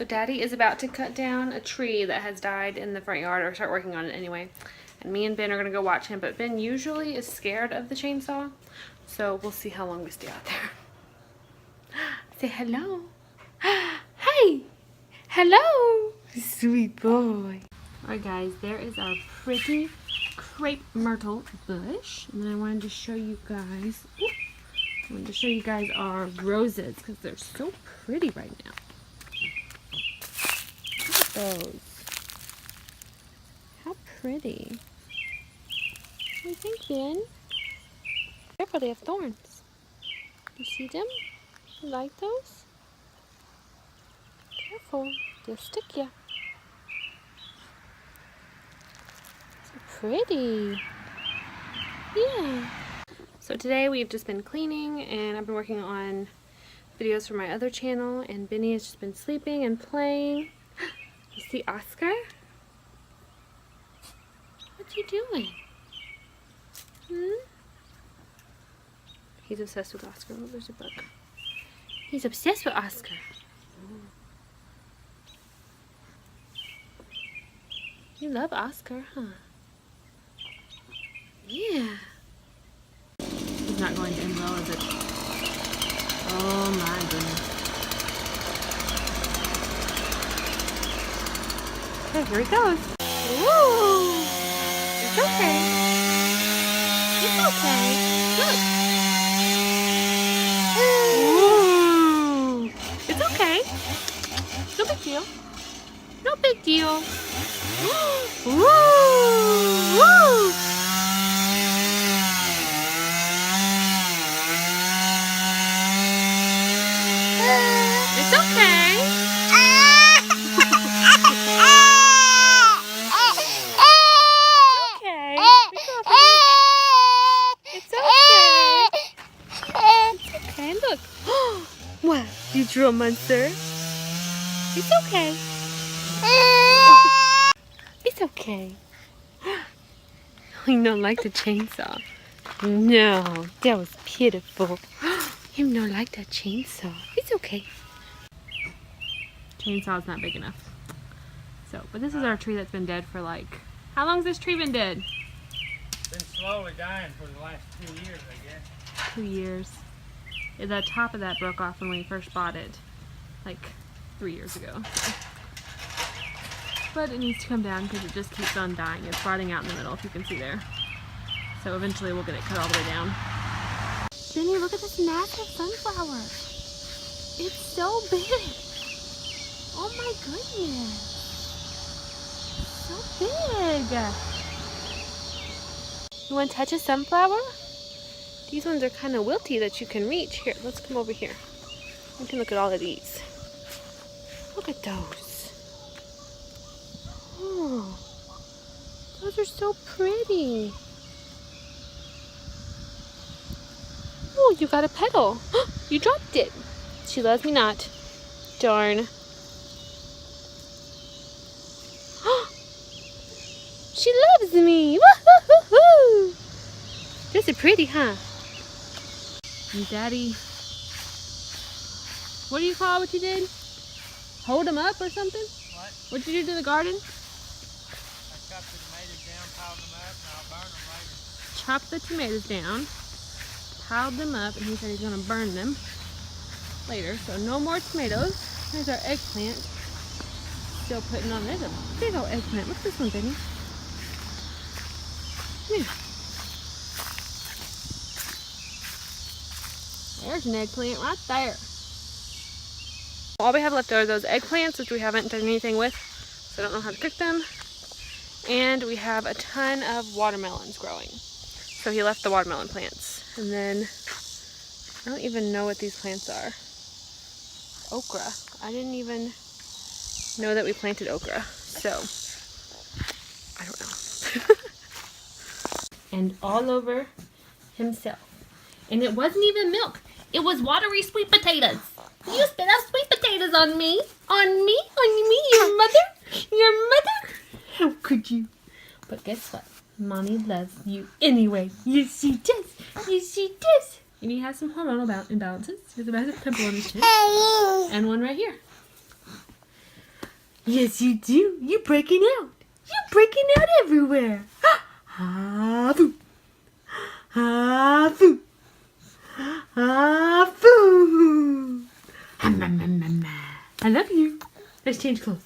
Daddy is about to cut down a tree that has died in the front yard, or start working on it anyway. And me and Ben are going to go watch him, but Ben usually is scared of the chainsaw. So we'll see how long we stay out there. Say hello. Hey! Hello! Sweet boy. Alright guys, there is our pretty crepe myrtle bush. And then I wanted to show you guys, our roses because they're so pretty right now. Look at those. How pretty. What do you think, Ben? Careful, they have thorns. You see them? You like those? Careful, they'll stick ya. So pretty. Yeah. So today we've just been cleaning, and I've been working on videos for my other channel, and Benny has just been sleeping and playing. You see Oscar? What's he doing? He's obsessed with Oscar. Oh, there's a book. He's obsessed with Oscar. You love Oscar, huh? Yeah. He's not going to end well, is it? Oh my goodness. Okay, here he goes. Woo! It's okay. It's okay. Look. Ooh. It's okay. No big deal. No big deal. Woo! Woo! It's okay. It's okay. It's okay. Look. What? You drew a monster? It's okay. It's okay. You don't like the chainsaw. No, that was pitiful. You don't like that chainsaw. It's okay. Chainsaw's not big enough. So, but this is our tree that's been dead for like... How long's this tree been dead? Been slowly dying for the last 2 years, I guess. 2 years. The top of that broke off when we first bought it, like 3 years ago. But it needs to come down because it just keeps on dying. It's rotting out in the middle, if you can see there. So eventually we'll get it cut all the way down. Benny, look at this massive sunflower. It's so big. Oh my goodness. So big. You want to touch a sunflower? These ones are kind of wilty that you can reach. Here, let's come over here. We can look at all of these. Look at those. Oh, those are so pretty. Oh, you got a petal. You dropped it. She loves me not. Darn. She loves me. Woo-hoo-hoo-hoo. This is pretty, huh? And Daddy, what do you call what you did? Hold them up or something? What? What'd you do to the garden? I chopped the tomatoes down, piled them up, and I'll burn them later. Chopped the tomatoes down, piled them up, and he said he's going to burn them later. So no more tomatoes. There's our eggplant. Still putting on. There's a big old eggplant. Look at this one, Benny. Come here. There's an eggplant right there. All we have left are those eggplants, which we haven't done anything with, so I don't know how to cook them. And we have a ton of watermelons growing. So he left the watermelon plants. And then, I don't even know what these plants are. Okra. I didn't even know that we planted okra. So, I don't know. And all over himself. And it wasn't even milk. It was watery sweet potatoes. You spit out sweet potatoes on me. On me? On me? Your mother? Your mother? How could you? But guess what? Mommy loves you anyway. Yes, she does. Yes, she does. And he has some hormonal imbalances. He has a massive pimple on his chin. And one right here. Yes, you do. You breaking out. You breaking out everywhere. Ha foo. Ha foo. Ha foo. I love you. Let's change clothes.